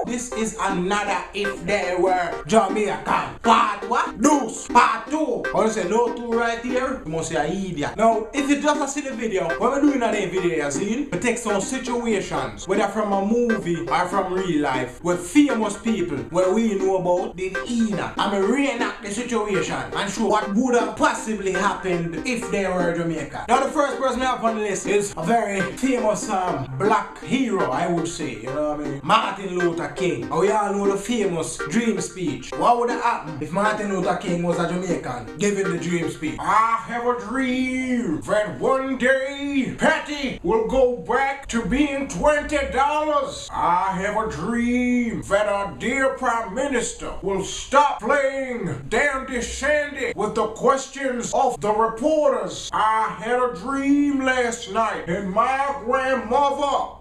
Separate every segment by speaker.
Speaker 1: This is another If They Were Jamaican. Part what? Deuce. Part 2. I want to say no 2 right here. You must say an idiot. Now, if you just see the video, what we're doing in the video, you see, we take some situations, whether from a movie or from real life, with famous people where we know about the Ina. And we reenact the situation and show what would have possibly happened if they were Jamaican. Now, the first person I have on the list is a very famous black hero, I would say. You know what I mean? Martin Luther King. And we all know the famous dream speech. What would have happened if Martin Luther King was a Jamaican giving the dream speech? I have a dream that one day Patty will go back to being $20. I have a dream that our dear Prime Minister will stop playing Dandy Sandy with the questions of the reporters. I had a dream last night and my grandmother.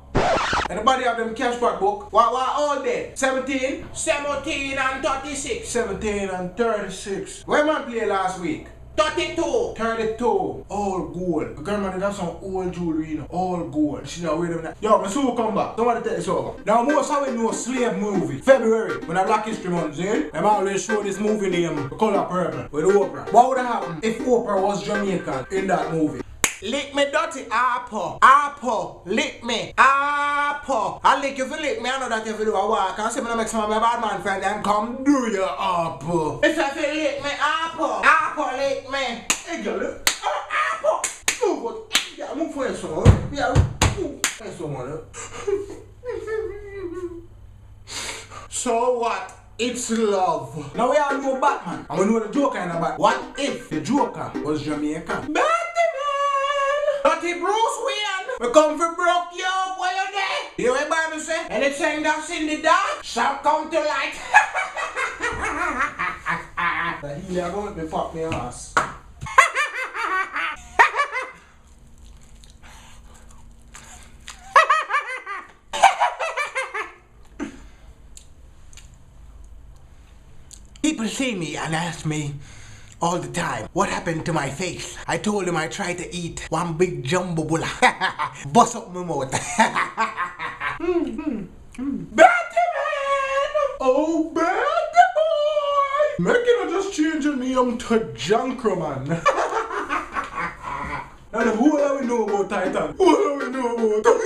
Speaker 1: Anybody have them cash pot book? What all day? 17? 17 and 36. 17 and 36. Where man play last week? 32. 32. All gold. My grandma did have some old jewelry, you know. All gold. She not wear them now. Yo, my soul come back. Somebody tell this over. Now, most of we know slave movie. February, when a Black History Month, see? Them always show this movie named The Color Purple with Oprah. What would have happened if Oprah was Jamaican in that movie? Lick me dirty apple. Apple. Lick me. Apple. I lick you if you lick me. I know that if you do a walk. I say me make some of my bad man friend and come do your apple. If you lick me apple. Apple lick me. Hey girl, look. Apple. Move it. Yeah, move for someone. Yeah, move for someone. So what? It's love. Now we all know Batman. And we know the Joker in the Batman. What if the Joker was Jamaican? Dirty Bruce Wayne, we come for broke you up while you're there. You know what the Bible say? Anything that's in the dark shall come to light. He never let me fuck me ass. People see me and ask me all the time, what happened to my face? I told them I tried to eat one big jumbo bulla. Bust up my mouth. Batman! Oh, Batman! Making her just change your name to Jahkno, man. And who do we know about Titan? Who do we know about Titan?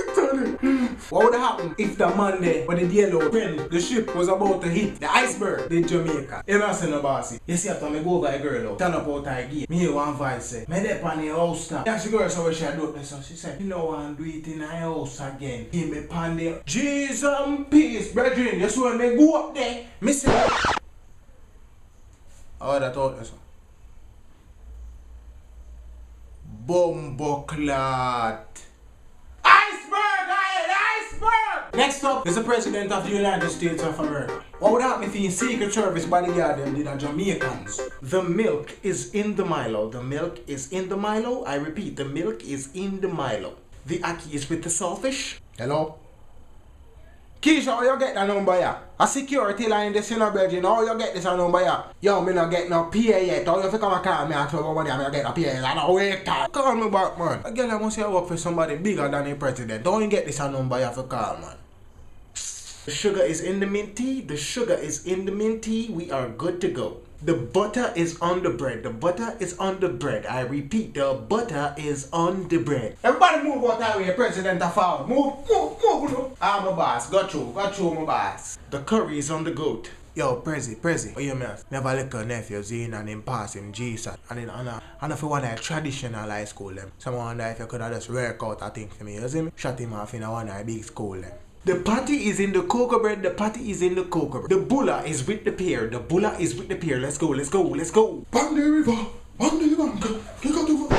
Speaker 1: What would happen if the Monday when the yellow when the ship was about to hit the iceberg in Jamaica? You know, no bossy. You see after me go over a girl out, turn up out her gate. Me hear one voice say, me dey pan the house now. Yeah, she girl so what she do this, so she said, you know I do it in her house again. Give me pan the Jesus and peace, brethren. You see when me go up there, me say, oh that out there, so. Bomboclat. Iceberg! Iceberg! Next up is the President of the United States of America. What would happen if the Secret Service bodyguard them did a Jamaicans? The milk is in the Milo. The milk is in the Milo. I repeat, the milk is in the Milo. The Aki is with the selfish. Hello? Keisha, how you get that number here? A security line this in a Belgium, how you get this number here? Yo, me not get no PA yet. How you fi come and call me at 12 money and me get no PA yet? I don't wait. Call me back, man. Again, I must say I work for somebody bigger than the president. Don't you get this number here for call, man. The sugar is in the mint tea. The sugar is in the mint tea. We are good to go. The butter is on the bread. The butter is on the bread. I repeat, the butter is on the bread. Everybody move out that way, President of all. Move. I'm a boss. Got you, my boss. The curry is on the goat. Yo, Prezi, what you mean? Never let your nephews in and him pass him Jesus. And then, and if you want a traditional high school, them. Someone wonder if you could have just work out a thing for me, you see me? Shut him off in a one big school, them. The patty is in the cocoa bread. The patty is in the cocoa bread. The bulla is with the pear. The bulla is with the pear. Let's go. Bang the river. Kick out the river.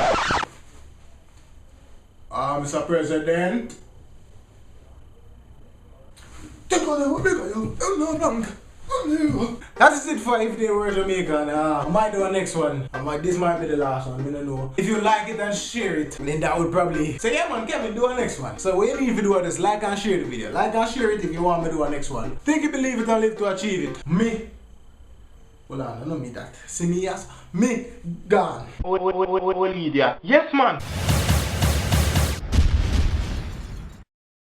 Speaker 1: Mr. President. Take out the river. That is it for If They Were Jamaican. I might do a next one. This might be the last one. I don't know. If you like it and share it, then that would probably say, yeah man, Kevin, do a next one. So what you need to do is like and share the video. Like and share it if you want me to do a next one. Think you believe it and live to achieve it. Me. Hold on, I don't mean that. See me as me gone.
Speaker 2: Yes man.